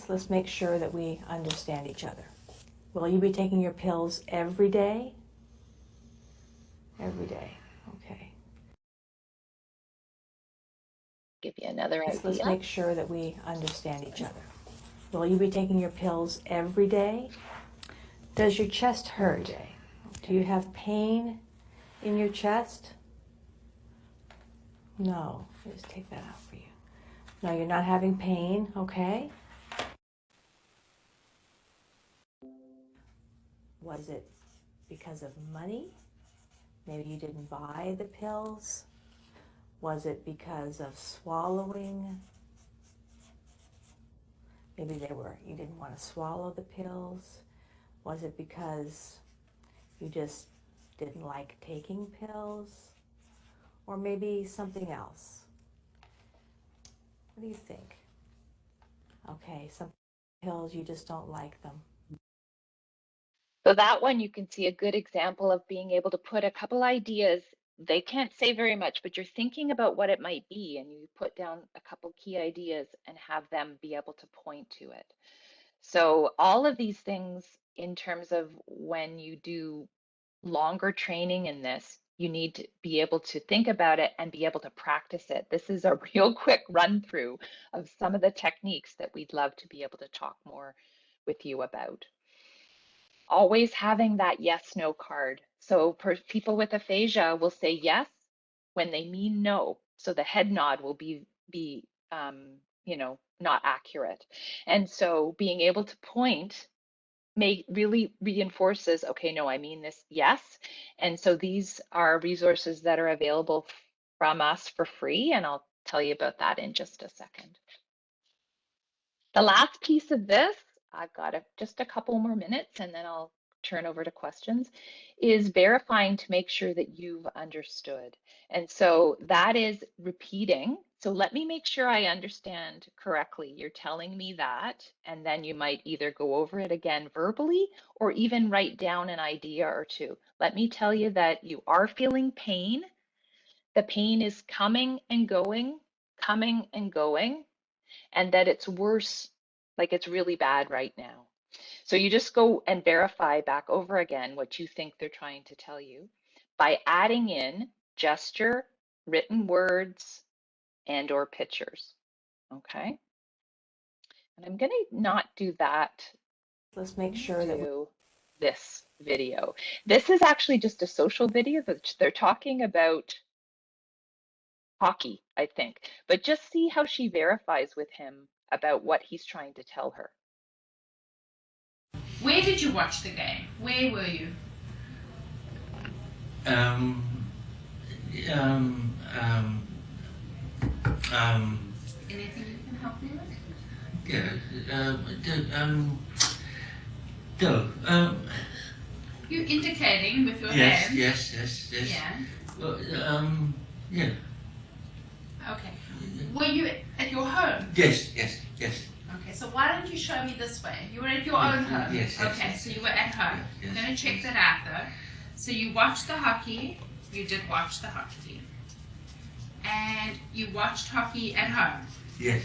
Let's make sure that we understand each other. Will you be taking your pills every day? Every day, okay. Give you another idea. Let's make sure that we understand each other. Will you be taking your pills every day? Does your chest hurt? Every day. Okay. Do you have pain in your chest? No. I'll just take that out for you. No, you're not having pain, okay? What is it because of money? Maybe you didn't buy the pills. Was it because of swallowing? Maybe you didn't want to swallow the pills. Was it because you just didn't like taking pills? Or maybe something else? What do you think? Okay, some pills, you just don't like them. So that one, you can see a good example of being able to put a couple ideas. They can't say very much, but you're thinking about what it might be, and you put down a couple key ideas and have them be able to point to it. So all of these things, in terms of when you do longer training in this, you need to be able to think about it and be able to practice it. This is a real quick run through of some of the techniques that we'd love to be able to talk more with you about. Always having that yes, no card. So people with aphasia will say yes when they mean no. So the head nod will be not accurate. And so being able to point really reinforces, okay, no, I mean this, yes. And so these are resources that are available from us for free, and I'll tell you about that in just a second. The last piece of this, I've got just a couple more minutes and then I'll turn over to questions, is verifying to make sure that you've understood. And so that is repeating. So let me make sure I understand correctly. You're telling me that, and then you might either go over it again verbally or even write down an idea or two. Let me tell you that you are feeling pain. The pain is coming and going, and that it's worse, like it's really bad right now. So you just go and verify back over again what you think they're trying to tell you by adding in gesture, written words, and or pictures. Okay. And I'm going to not do that. Let's make sure that do this video. This is actually just a social video that they're talking about hockey, I think. But just see how she verifies with him about what he's trying to tell her. Where did you watch the game? Where were you? Anything you can help me with? You're indicating with your hand. Yes. Yeah. Yeah. Okay. Were you at your home? Yes. Okay, so why don't you show me this way? You were at your own home. Yes. Okay, so you were at home. Yes. I'm going to check that out though. So you watched the hockey. You did watch the hockey. And you watched hockey at home. Yes.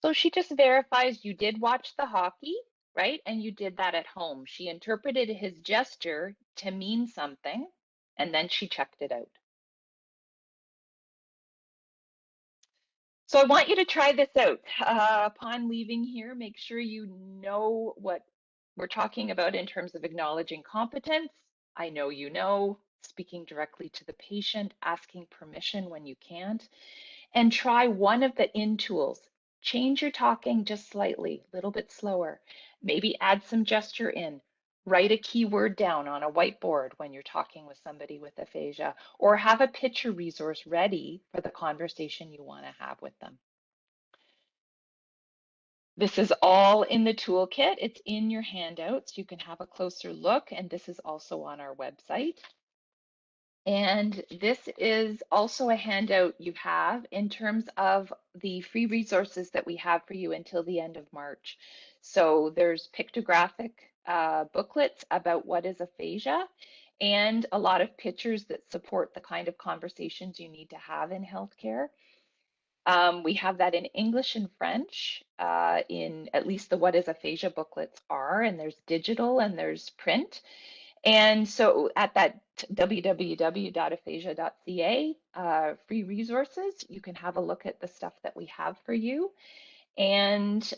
So she just verifies you did watch the hockey, right? And you did that at home. She interpreted his gesture to mean something, and then she checked it out. So I want you to try this out. Upon leaving here, make sure you know what we're talking about in terms of acknowledging competence. I know you know, speaking directly to the patient, asking permission when you can't, and try one of the in tools. Change your talking just slightly, a little bit slower. Maybe add some gesture in. Write a keyword down on a whiteboard when you're talking with somebody with aphasia, or have a picture resource ready for the conversation you want to have with them. This is all in the toolkit. It's in your handouts. You can have a closer look, and this is also on our website. And this is also a handout you have in terms of the free resources that we have for you until the end of March. So there's pictographic booklets about what is aphasia and a lot of pictures that support the kind of conversations you need to have in healthcare. We have that in English and French, in at least the What is Aphasia booklets are, and there's digital and there's print. And so at that www.aphasia.ca free resources, you can have a look at the stuff that we have for you. And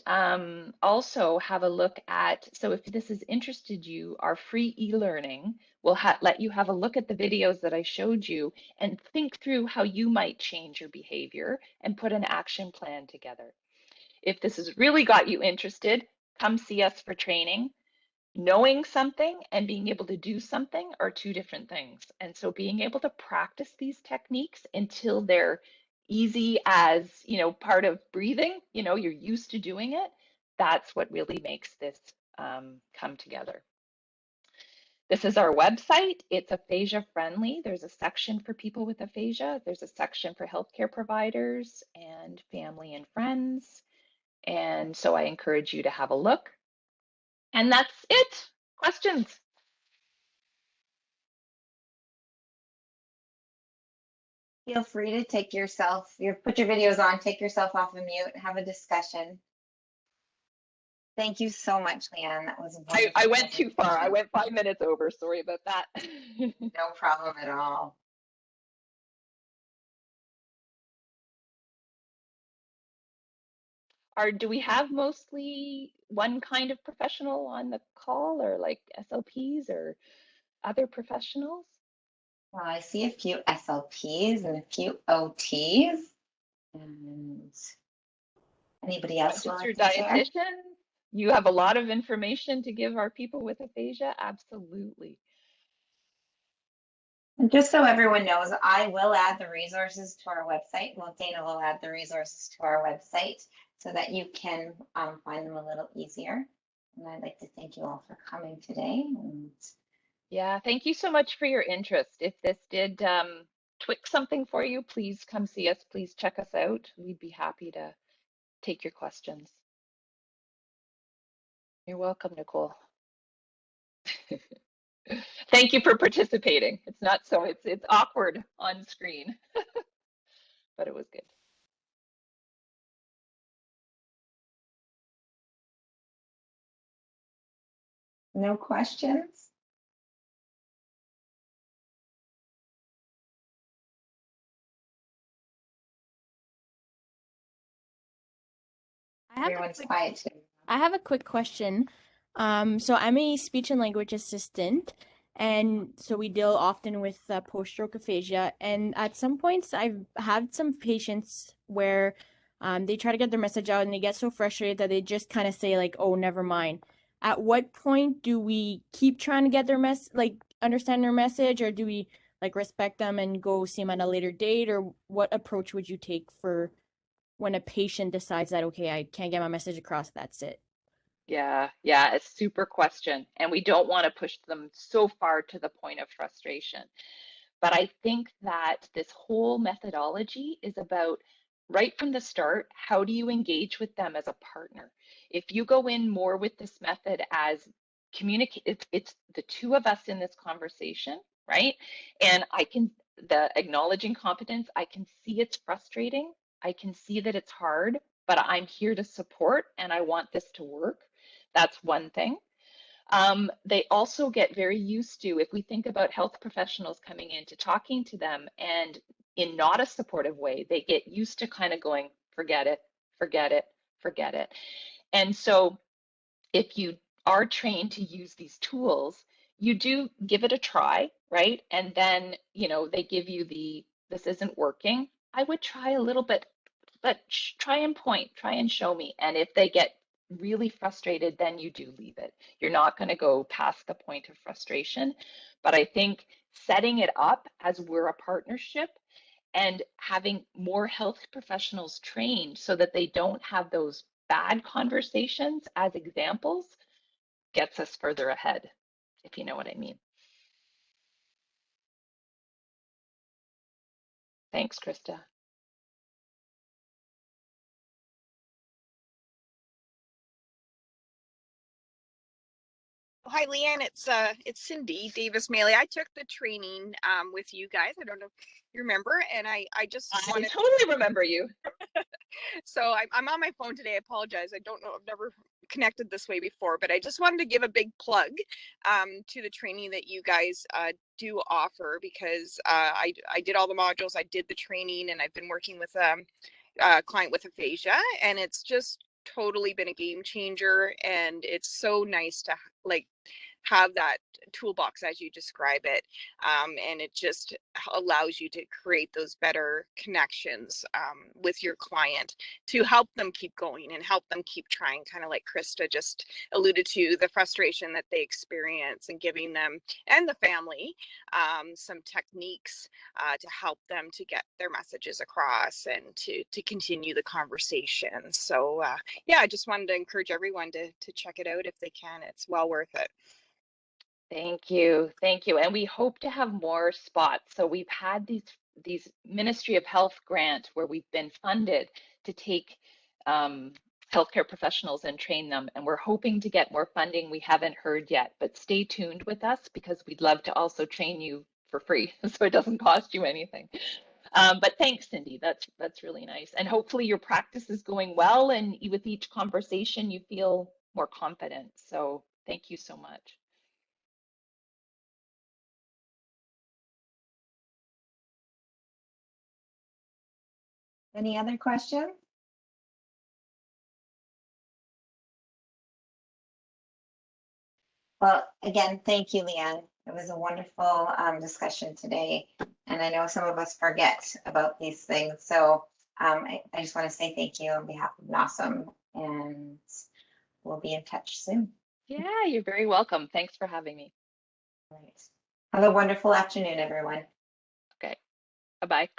also have a look at, so if this has interested you, our free e-learning will let you have a look at the videos that I showed you and think through how you might change your behavior and put an action plan together. If this has really got you interested, come see us for training. knowing something and being able to do something are two different things. And so being able to practice these techniques until they're easy as, part of breathing, you're used to doing it, that's what really makes this come together. This is our website. It's aphasia friendly. There's a section for people with aphasia. There's a section for healthcare providers and family and friends. And so I encourage you to have a look. And that's it. Questions? Feel free to take yourself, put your videos on, take yourself off of mute, have a discussion. Thank you so much, Leanne. That was a wonderful I went too far. I presentation. went 5 minutes over. Sorry about that. No problem at all. Do we have mostly one kind of professional on the call, or like SLPs or other professionals? Well, I see a few SLPs and a few OTs. And anybody else Just want your to share? dietitian? You have a lot of information to give our people with aphasia? Absolutely. And just so everyone knows, I will add the resources to our website. Well, Dana will add the resources to our website so that you can find them a little easier. And I'd like to thank you all for coming today. And Yeah, thank you so much for your interest. If this did tweak something for you, please come see us. Please check us out. We'd be happy to take your questions. You're welcome, Nicole. Thank you for participating. It's not so, it's awkward on screen, but it was good. no questions? Everyone's quiet too. I have a quick question. So I'm a speech and language assistant, and so we deal often with post-stroke aphasia. And at some points, I've had some patients where they try to get their message out and they get so frustrated that they just kind of say like, "Oh, never mind." At what point do we keep trying to get their understand their message, or do we like respect them and go see them at a later date, or what approach would you take for when a patient decides that, okay, I can't get my message across, that's it? Yeah, a super question. And we don't want to push them so far to the point of frustration. But I think that this whole methodology is about right from the start, how do you engage with them as a partner? If you go in more with this method as communicate, it's the two of us in this conversation, right? And the acknowledging competence, I can see it's frustrating. I can see that it's hard, but I'm here to support and I want this to work. That's one thing. They also get very used to, if we think about health professionals coming in to talking to them and in not a supportive way, they get used to kind of going, forget it, forget it, forget it. And so if you are trained to use these tools, you do give it a try, right? And then, they give you this isn't working. I would try a little bit, but try and point, try and show me. And if they get really frustrated, then you do leave it. You're not going to go past the point of frustration. But I think setting it up as we're a partnership and having more health professionals trained so that they don't have those bad conversations as examples gets us further ahead, if you know what I mean. Thanks, Krista. Hi, Leanne. It's Cindy Davis Maley. I took the training with you guys. I don't know if you remember, and I just wanted. Totally remember you. So I'm on my phone today. I apologize. I don't know. I've never connected this way before, but I just wanted to give a big plug to the training that you guys do offer, because I did all the modules. I did the training, and I've been working with a client with aphasia, and it's just totally been a game changer. And it's so nice to like have that toolbox as you describe it, and it just allows you to create those better connections with your client to help them keep going and help them keep trying, kind of like Krista just alluded to, the frustration that they experience, and giving them and the family some techniques to help them to get their messages across and to continue the conversation. So yeah, I just wanted to encourage everyone to check it out if they can. It's well worth it. Thank you. Thank you. And we hope to have more spots. So we've had these Ministry of Health grant where we've been funded to take healthcare professionals and train them. And we're hoping to get more funding. We haven't heard yet, but stay tuned with us because we'd love to also train you for free so it doesn't cost you anything. But thanks, Cindy. That's really nice. And hopefully your practice is going well, and with each conversation you feel more confident. So thank you so much. Any other questions? Well, again, thank you, Leanne. It was a wonderful discussion today. And I know some of us forget about these things. So I just want to say thank you on behalf of NAWSM, and we'll be in touch soon. Yeah, you're very welcome. Thanks for having me. All right. Have a wonderful afternoon, everyone. Okay. Bye-bye.